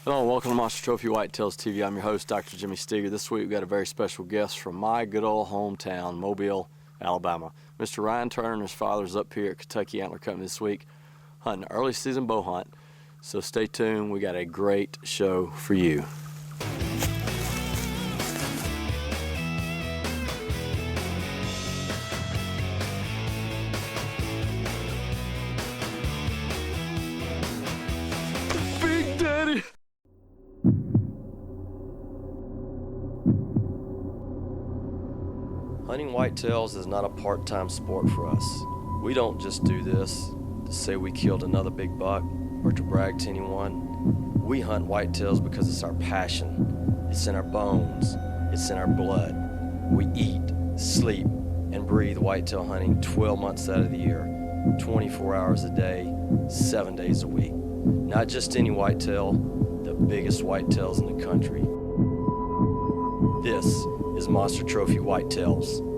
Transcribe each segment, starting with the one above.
Hello and welcome to Monster Trophy Whitetails TV. I'm your host, Dr. Jimmy Steger. This week we've got a very special guest from my good old hometown, Mobile, Alabama. Mr. Ryan Turner and his father is up here at Kentucky Antler Company this week hunting an early season bow hunt. So stay tuned, we got a great show for you. Big Daddy! Hunting whitetails is not a part-time sport for us. We don't just do this to say we killed another big buck or to brag to anyone. We hunt whitetails because it's our passion. It's in our bones. It's in our blood. We eat, sleep, and breathe whitetail hunting 12 months out of the year, 24 hours a day, 7 days a week. Not just any whitetail, the biggest whitetails in the country. This is Monster Trophy Whitetails.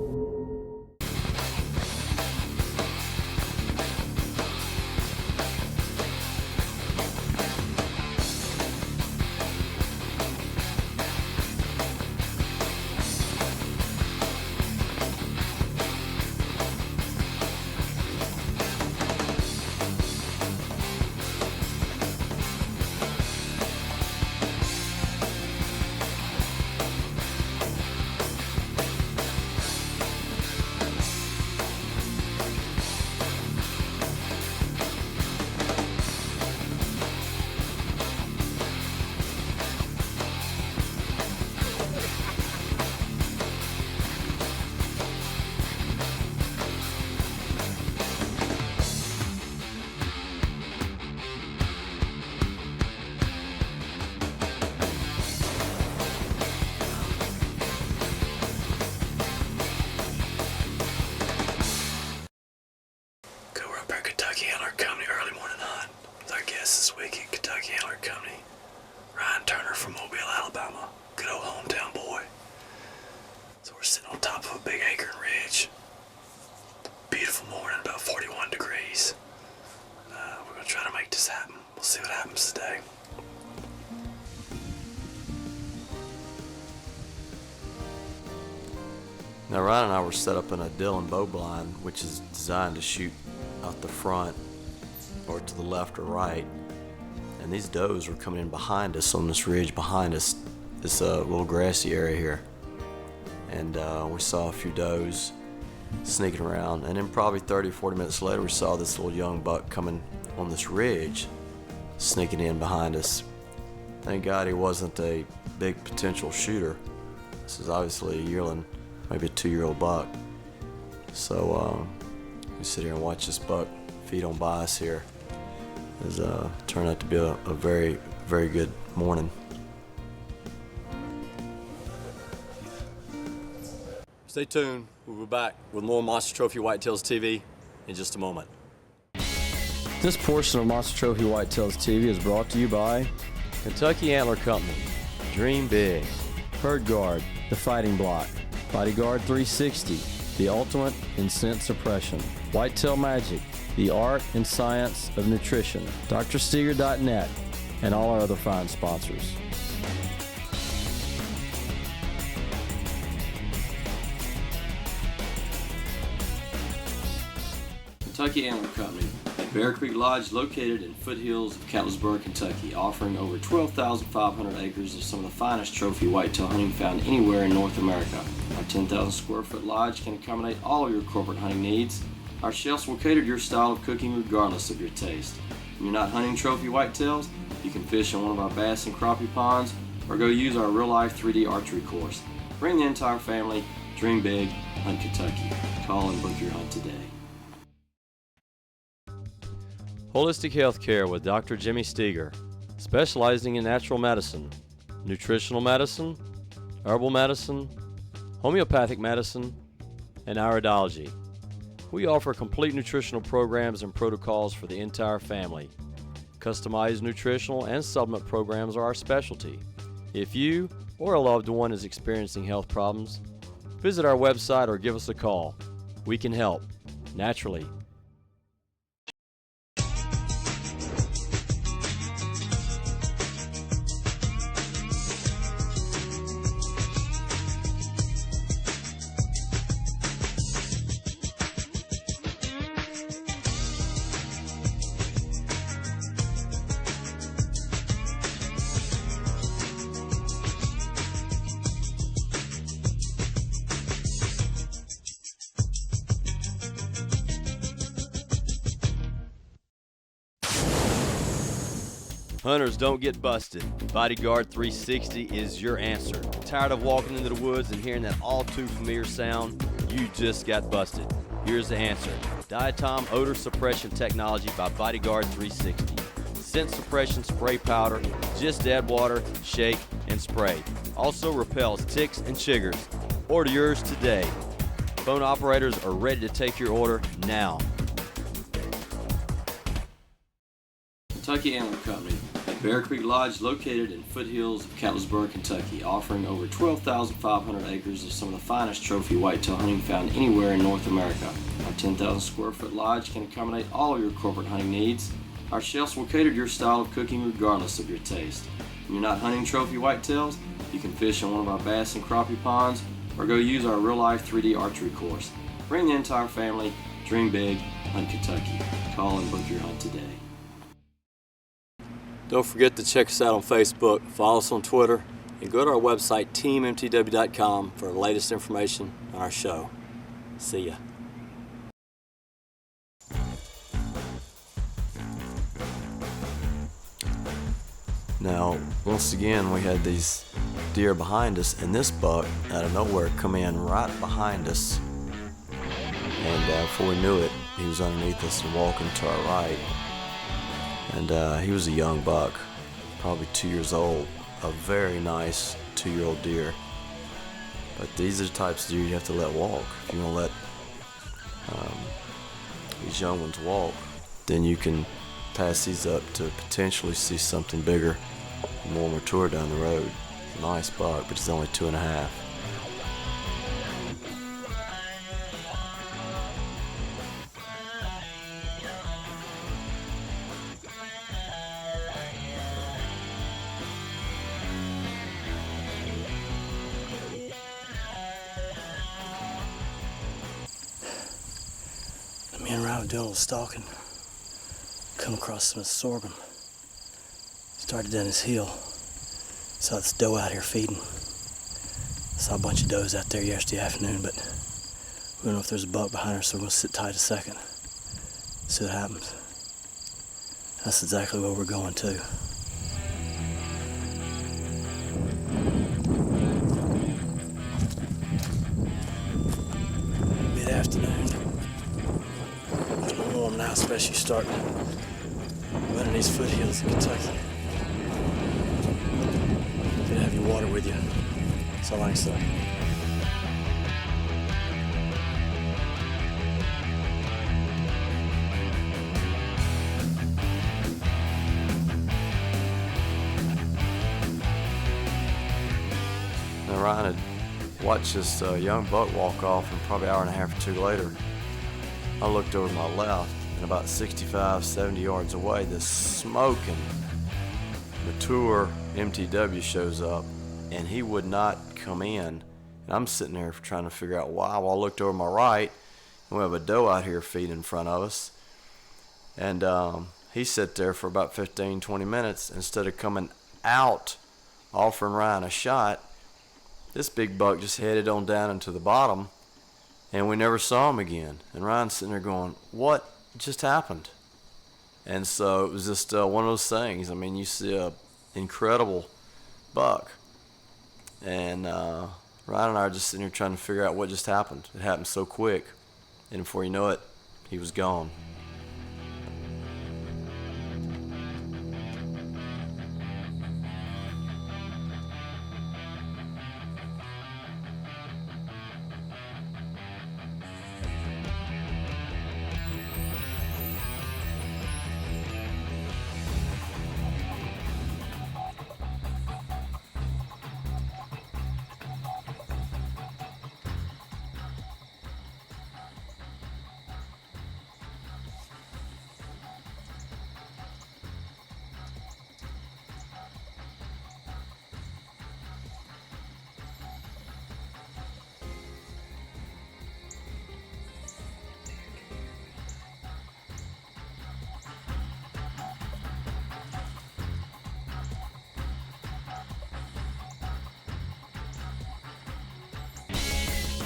Kentucky Antler Company early morning hunt with our guest this week at Kentucky Antler Company, Ryan Turner from Mobile, Alabama. Good old hometown boy. So we're sitting on top of a big acorn ridge. Beautiful morning, about 41 degrees. We're going to try to make this happen. We'll see what happens today. Now Ryan and I were set up in a Dillon bow blind, which is designed to shoot out the front or to the left or right, and these does were coming in behind us on this ridge behind us, this little grassy area here, and we saw a few does sneaking around, and then probably 30-40 minutes later we saw this little young buck coming on this ridge sneaking in behind us. Thank God he wasn't a big potential shooter. This is obviously a yearling, maybe a 2-year-old buck. So we sit here and watch this buck feed on by us here. It's turned out to be a very, very good morning. Stay tuned. We'll be back with more Monster Trophy Whitetails TV in just a moment. This portion of Monster Trophy Whitetails TV is brought to you by Kentucky Antler Company, Dream Big, Herd Guard, The Fighting Block, Bodyguard 360, the ultimate in scent suppression, Whitetail Magic, the art and science of nutrition, drsteger.net, and all our other fine sponsors. Kentucky Antler Company, at Bear Creek Lodge, located in foothills of Catlettsburg, Kentucky, offering over 12,500 acres of some of the finest trophy whitetail hunting found anywhere in North America. Our 10,000 square foot lodge can accommodate all of your corporate hunting needs. Our chefs will cater to your style of cooking regardless of your taste. When you're not hunting trophy whitetails, you can fish in one of our bass and crappie ponds or go use our real-life 3D archery course. Bring the entire family, dream big, hunt Kentucky. Call and book your hunt today. Holistic Healthcare with Dr. Jimmy Steger, specializing in natural medicine, nutritional medicine, herbal medicine, homeopathic medicine, and iridology. We offer complete nutritional programs and protocols for the entire family. Customized nutritional and supplement programs are our specialty. If you or a loved one is experiencing health problems, visit our website or give us a call. We can help, naturally. Hunters, don't get busted. Bodyguard 360 is your answer. Tired of walking into the woods and hearing that all too familiar sound? You just got busted. Here's the answer. Diatom Odor Suppression Technology by Bodyguard 360. Scent suppression spray powder. Just add water, shake, and spray. Also repels ticks and chiggers. Order yours today. Phone operators are ready to take your order now. Kentucky Antler Company, at Bear Creek Lodge, located in foothills of Catlettsburg, Kentucky, offering over 12,500 acres of some of the finest trophy whitetail hunting found anywhere in North America. Our 10,000 square foot lodge can accommodate all of your corporate hunting needs. Our chefs will cater to your style of cooking regardless of your taste. When you're not hunting trophy whitetails, you can fish on one of our bass and crappie ponds or go use our real-life 3D archery course. Bring the entire family, dream big, hunt Kentucky. Call and book your hunt today. Don't forget to check us out on Facebook, follow us on Twitter, and go to our website, teammtw.com, for the latest information on our show. See ya. Now, once again, we had these deer behind us, and this buck, out of nowhere, come in right behind us. And before we knew it, he was underneath us and walking to our right. And he was a young buck, probably 2 years old, a very nice 2-year-old deer. But these are the types of deer you have to let walk. If you want to let these young ones walk, then you can pass these up to potentially see something bigger, more mature down the road. Nice buck, but he's only 2.5. Me and Ryan were doing a little stalking. Come across some sorghum. Started down his hill. Saw this doe out here feeding. Saw a bunch of does out there yesterday afternoon, but we don't know if there's a buck behind her, so we're gonna sit tight a second. See what happens. That's exactly where we're going too. Mid-afternoon. It's warm now, especially starting running these foothills in Kentucky. Good to have your water with you. That's all I can say. Now Ryan had watched this young buck walk off, and probably an hour and a half or two later, I looked over to my left, and about 65, 70 yards away, this smoking, mature MTW shows up, and he would not come in. And I'm sitting there trying to figure out why. Well, I looked over my right, and we have a doe out here feeding in front of us. And he sat there for about 15, 20 minutes. Instead of coming out, offering Ryan a shot, this big buck just headed on down into the bottom, and we never saw him again. And Ryan's sitting there going, what just happened? And so it was just one of those things. I mean, you see a incredible buck, and Ryan and I are just sitting here trying to figure out what just happened. It happened so quick, and before you know it, he was gone.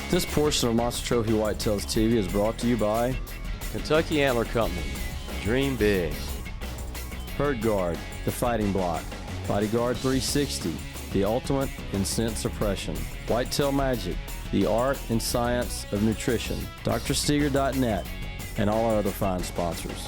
This portion of Monster Trophy Whitetails TV is brought to you by Kentucky Antler Company, Dream Big, Herd Guard, the Fighting Block. Bodyguard 360, the ultimate in scent suppression. Whitetail Magic, the art and science of nutrition. drsteger.net, and all our other fine sponsors.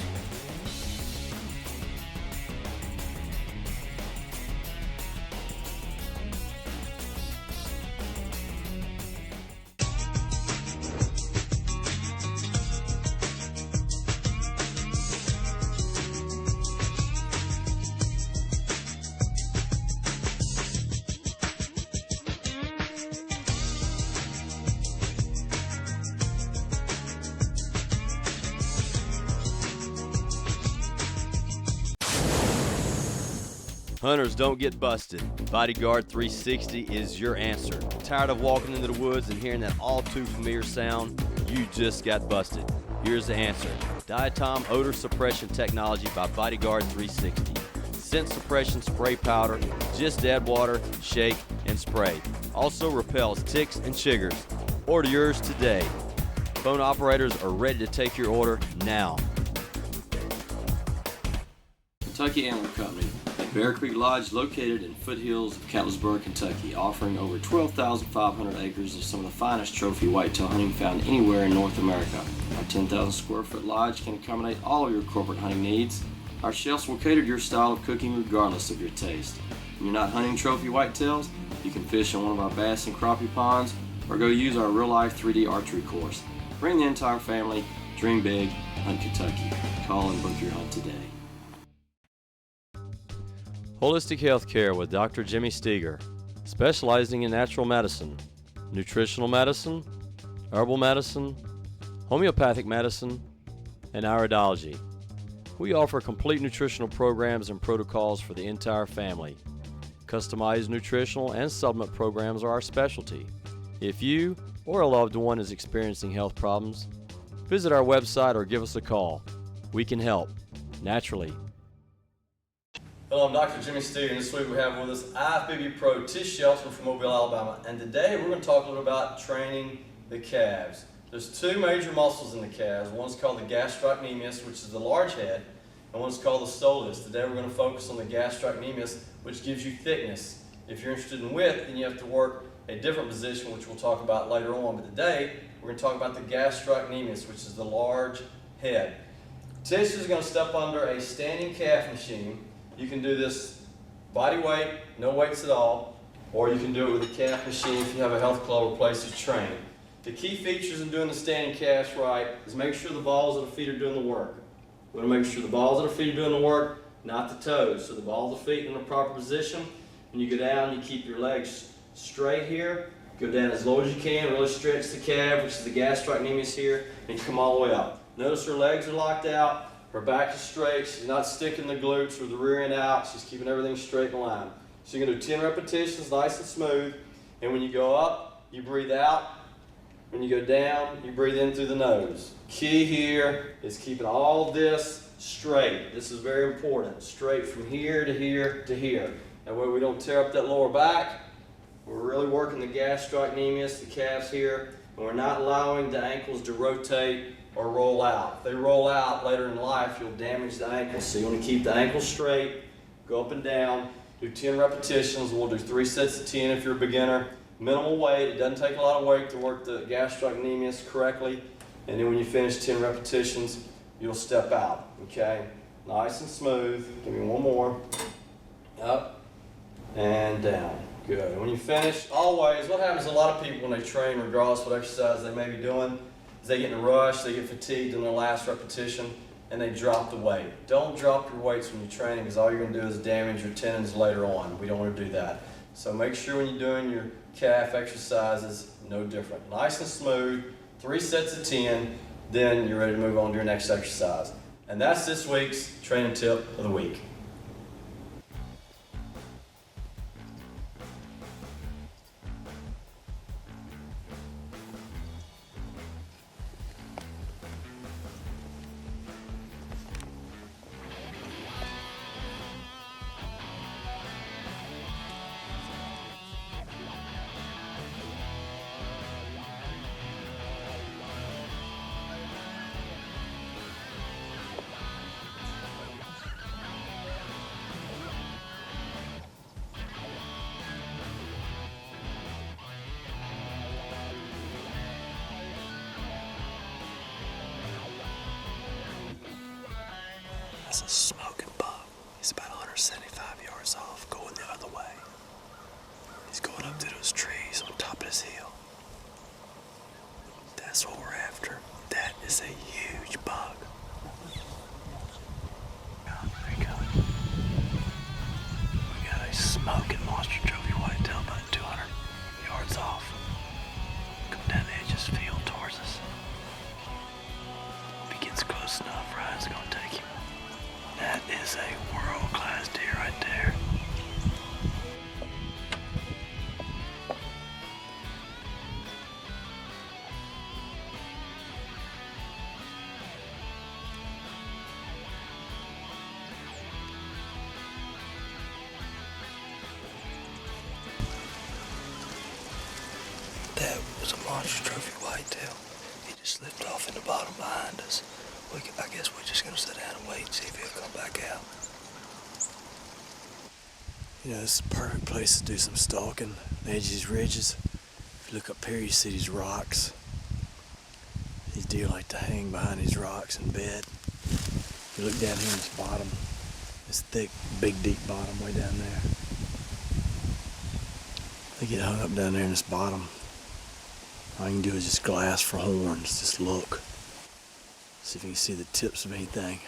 Hunters, don't get busted. Bodyguard 360 is your answer. Tired of walking into the woods and hearing that all too familiar sound? You just got busted. Here's the answer. Diatom Odor Suppression Technology by Bodyguard 360. Scent suppression spray powder. Just add water, shake, and spray. Also repels ticks and chiggers. Order yours today. Phone operators are ready to take your order now. Kentucky Antler Company at Bear Creek Lodge, located in foothills of Catlettsburg, Kentucky, offering over 12,500 acres of some of the finest trophy whitetail hunting found anywhere in North America. Our 10,000 square foot lodge can accommodate all of your corporate hunting needs. Our chefs will cater to your style of cooking regardless of your taste. When you're not hunting trophy whitetails, you can fish on one of our bass and crappie ponds or go use our real-life 3D archery course. Bring the entire family, dream big, hunt Kentucky. Call and book your hunt today. Holistic Healthcare with Dr. Jimmy Steger, specializing in natural medicine, nutritional medicine, herbal medicine, homeopathic medicine, and iridology. We offer complete nutritional programs and protocols for the entire family. Customized nutritional and supplement programs are our specialty. If you or a loved one is experiencing health problems, visit our website or give us a call. We can help, naturally. Hello, I'm Dr. Jimmy Steger, and this week we have with us IFBB Pro Tish Shelton from Mobile, Alabama. And today we're going to talk a little about training the calves. There's two major muscles in the calves. One's called the gastrocnemius, which is the large head, and one's called the soleus. Today we're going to focus on the gastrocnemius, which gives you thickness. If you're interested in width, then you have to work a different position, which we'll talk about later on. But today we're going to talk about the gastrocnemius, which is the large head. Tish is going to step under a standing calf machine. You can do this body weight, no weights at all, or you can do it with a calf machine if you have a health club or place to train. The key features in doing the standing calves right is make sure the balls of the feet are doing the work. We want to make sure the balls of the feet are doing the work, not the toes. So the balls of the feet in the proper position. When you go down, you keep your legs straight here. Go down as low as you can, really stretch the calf, which is the gastrocnemius here, and come all the way up. Notice her legs are locked out. Her back is straight. She's not sticking the glutes or the rear end out. She's keeping everything straight in line. So you're going to do 10 repetitions, nice and smooth. And when you go up, you breathe out. When you go down, you breathe in through the nose. Key here is keeping all this straight. This is very important. Straight from here to here to here. That way we don't tear up that lower back. We're really working the gastrocnemius, the calves here, and we're not allowing the ankles to rotate or roll out. If they roll out later in life, you'll damage the ankles. So you want to keep the ankles straight, go up and down, do 10 repetitions. We'll do 3 sets of 10 if you're a beginner. Minimal weight. It doesn't take a lot of weight to work the gastrocnemius correctly. And then when you finish 10 repetitions, you'll step out. Okay? Nice and smooth. Give me one more. Up and down. Good. When you finish, always, what happens to a lot of people when they train, regardless what exercise they may be doing, is they get in a rush, they get fatigued in their last repetition, and they drop the weight. Don't drop your weights when you're training, because all you're going to do is damage your tendons later on. We don't want to do that. So make sure when you're doing your calf exercises, no different. Nice and smooth, 3 sets of 10, then you're ready to move on to your next exercise. And that's this week's training tip of the week. a smoking buck. He's about 175 yards off, going the other way. He's going up through those trees on top of this hill. That's what we're after. That is a huge buck. There he goes. We got a smoking monster trophy whitetail about 200 yards off. Come down the edge of this field towards us. If he gets close enough, Ryan's gonna take him. That is a world-class deer right there. That was a monster trophy whitetail. He just slipped off in the bottom behind us. I guess we're just gonna sit down and wait and see if he'll come back out. You know, this is a perfect place to do some stalking. The edge of these ridges. If you look up here, you see these rocks. These deer like to hang behind these rocks and bed. You look down here in this bottom, this thick, big, deep bottom way down there. They get hung up down there in this bottom. All you can do is just glass for horns, just look. See if you can see the tips of anything.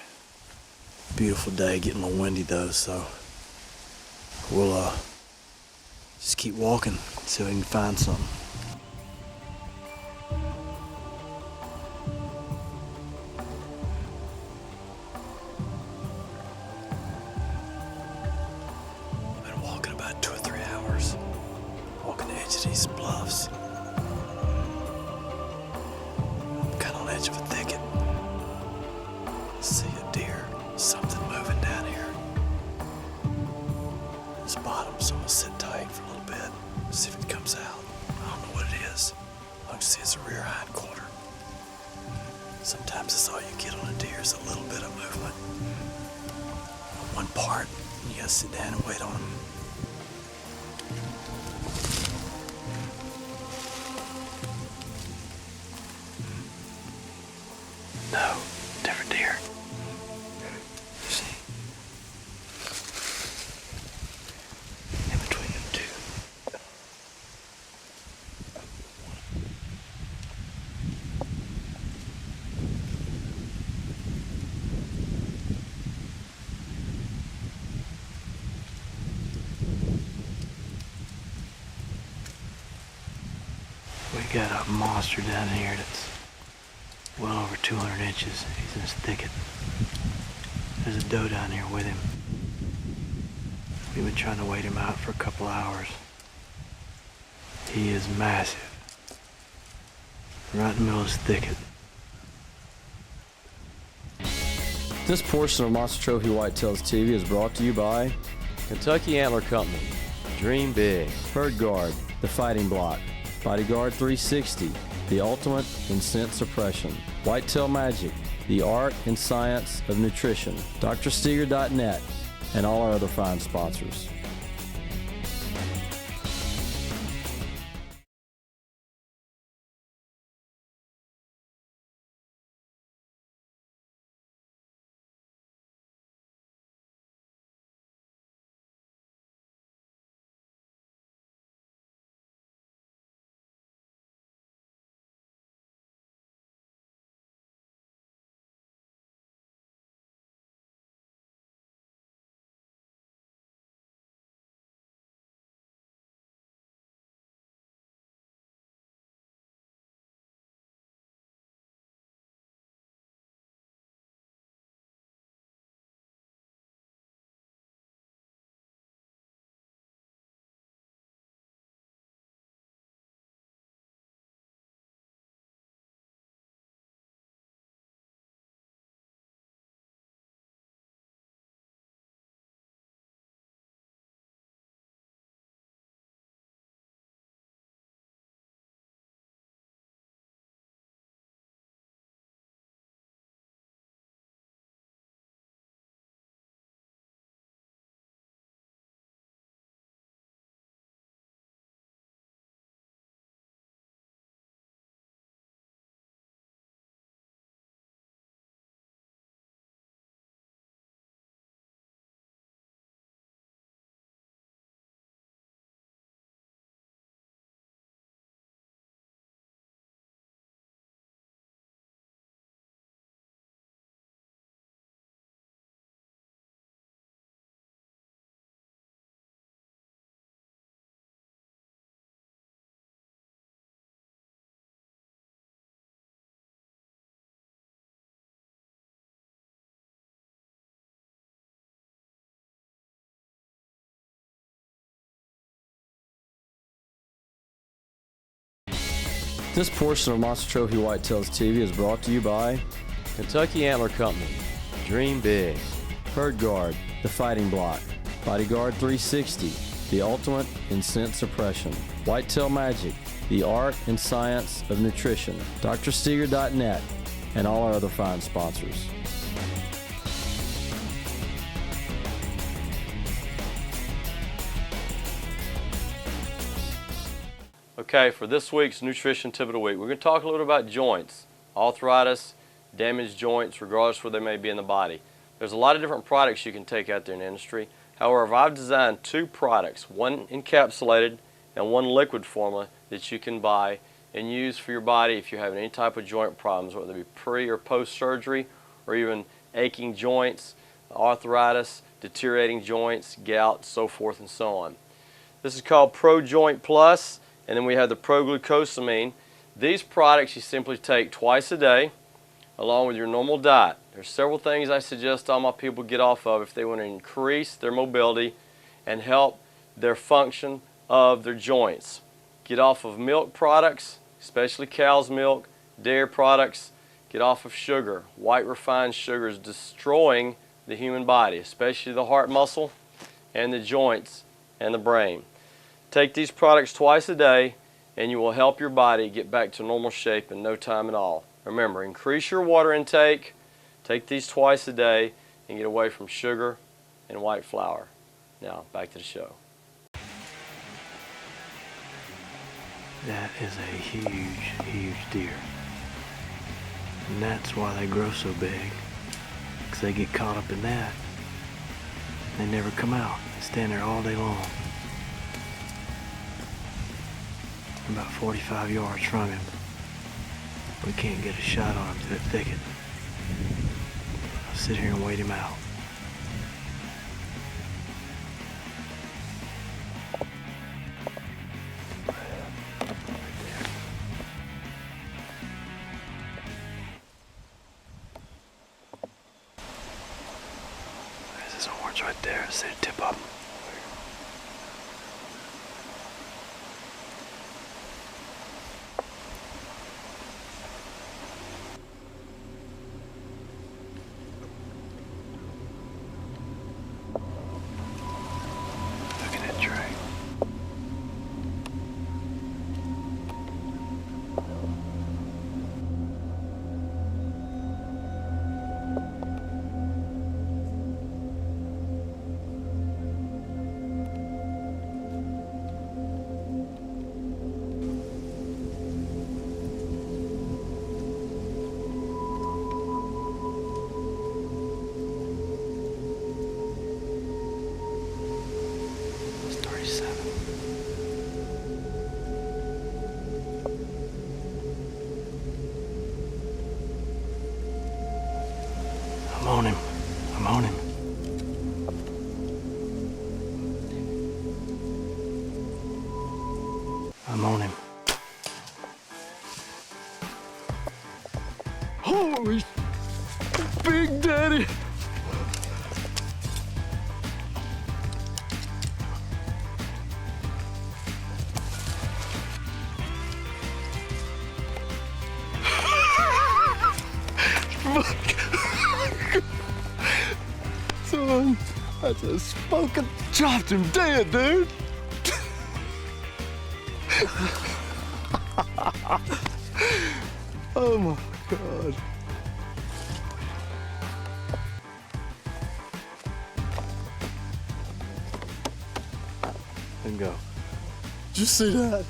Beautiful day, getting a little windy though, so we'll just keep walking, see if we can find something. I've been walking about 2 or 3 hours, walking the edge of these bluffs. On the edge of a thicket. See a deer, something moving down here. This bottom, so I'm gonna sit tight for a little bit, see if it comes out. I don't know what it is. All I can see is a rear hind quarter. Sometimes that's all you get on a deer is a little bit of movement on one part, and you gotta sit down and wait on them. No, different deer. See? In between them two. We got a monster down here that's well over 200 inches. He's in this thicket. There's a doe down here with him. We've been trying to wait him out for a couple hours. He is massive. Right in the middle of this thicket. This portion of Monster Trophy Whitetails TV is brought to you by Kentucky Antler Company, Dream Big, Herd Guard, The Fighting Block, Bodyguard 360, the ultimate in scent suppression, Whitetail Magic, the art and science of nutrition, drsteger.net, and all our other fine sponsors. This portion of Monster Trophy Whitetails TV is brought to you by Kentucky Antler Company. Dream big. Herd Guard, the fighting block. Bodyguard 360, the ultimate in scent suppression. Whitetail Magic, the art and science of nutrition. DrSteger.net, and all our other fine sponsors. Okay, for this week's Nutrition Tip of the Week, we're going to talk a little bit about joints, arthritis, damaged joints, regardless where they may be in the body. There's a lot of different products you can take out there in the industry. However, I've designed two products, one encapsulated and one liquid formula that you can buy and use for your body if you're having any type of joint problems, whether it be pre or post-surgery, or even aching joints, arthritis, deteriorating joints, gout, so forth and so on. This is called Pro Joint Plus, and then we have the Pro Glucosamine. These products you simply take twice a day along with your normal diet. There's several things I suggest all my people get off of if they want to increase their mobility and help their function of their joints. Get off of milk products, especially cow's milk, dairy products. Get off of sugar. White refined sugar is destroying the human body, especially the heart muscle and the joints and the brain. Take these products twice a day and you will help your body get back to normal shape in no time at all. Remember, increase your water intake, take these twice a day, and get away from sugar and white flour. Now, back to the show. That is a huge, huge deer. And that's why they grow so big. Because they get caught up in that. They never come out. They stand there all day long. I'm about 45 yards from him. We can't get a shot on him through that thicket. I'll sit here and wait him out. There's his horns right there. See the tip up. I'm on him. I'm on him. I'm on him. Holy Big Daddy! Son, I just fucking chopped him dead, dude. Oh my God. And go. Did you see that?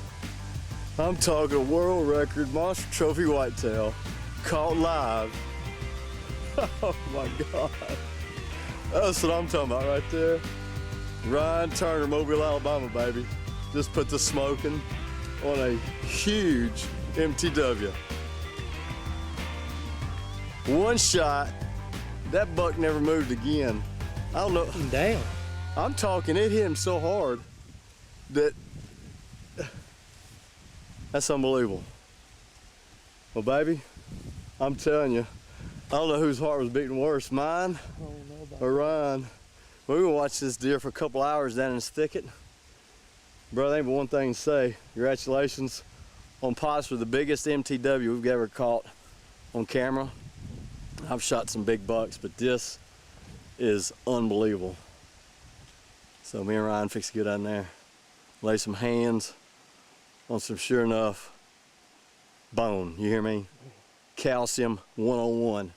I'm talking world record monster trophy whitetail caught live. Oh my God. That's what I'm talking about right there. Ryan Turner, Mobile, Alabama, baby. Just put the smoking on a huge MTW. One shot, that buck never moved again. I don't know. Damn. I'm talking, it hit him so hard that that's unbelievable. Well, baby, I'm telling you, I don't know whose heart was beating worse, mine or Ryan. We're gonna watch this deer for a couple hours down in this thicket. Brother, ain't but one thing to say. Congratulations on possibly the biggest MTW we've ever caught on camera. I've shot some big bucks, but this is unbelievable. So me and Ryan fix to go down there, lay some hands on some sure enough bone, you hear me? Calcium 101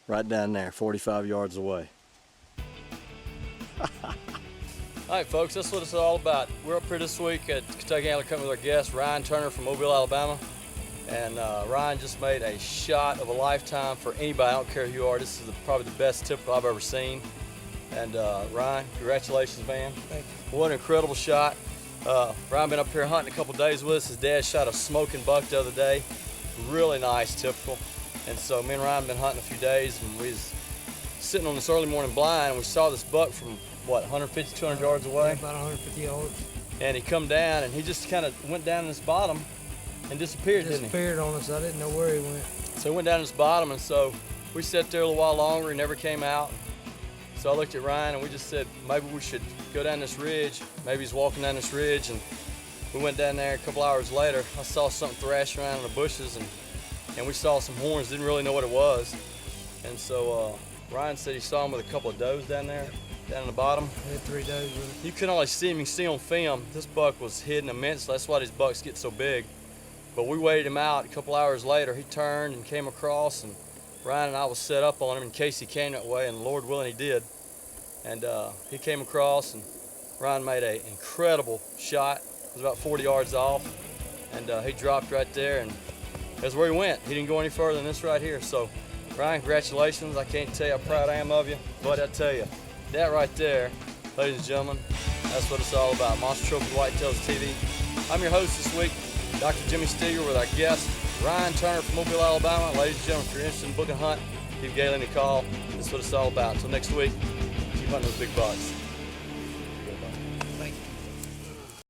right down there, 45 yards away. All right, folks, that's what it's all about. We're up here this week at Kentucky Antler Company with our guest, Ryan Turner from Mobile, Alabama. And Ryan just made a shot of a lifetime for anybody. I don't care who you are. This is probably the best typical I've ever seen. And Ryan, congratulations, man. Thank you. What an incredible shot. Ryan been up here hunting a couple days with us. His dad shot a smoking buck the other day. Really nice, typical. And so me and Ryan been hunting a few days, and we was sitting on this early morning blind, and we saw this buck from, what, 150, 200 yards away? About 150 yards. And he come down, and he just kind of went down in this bottom and disappeared, didn't he? Disappeared on us. I didn't know where he went. So he went down this bottom, and so we sat there a little while longer. He never came out. So I looked at Ryan, and we just said, maybe we should go down this ridge. Maybe he's walking down this ridge, and we went down there. A couple hours later, I saw something thrashing around in the bushes, and we saw some horns. Didn't really know what it was. And so Ryan said he saw him with a couple of does down there, down in the bottom. We had 3 days with him. You couldn't always see him. You can see on film, this buck was hidden immensely. That's why these bucks get so big. But we waited him out. A couple hours later, he turned and came across, and Ryan and I was set up on him in case he came that way, and Lord willing, he did. And he came across, and Ryan made an incredible shot. It was about 40 yards off, and he dropped right there, and that's where he went. He didn't go any further than this right here. So, Ryan, congratulations. I can't tell you how proud I am of you, but I tell you, that right there, ladies and gentlemen, that's what it's all about. Monster Trophy Whitetails TV. I'm your host this week, Dr. Jimmy Steger, with our guest, Ryan Turner from Mobile, Alabama. Ladies and gentlemen, if you're interested in booking a hunt, give Galen a call. That's what it's all about. Until next week, keep hunting those big bucks.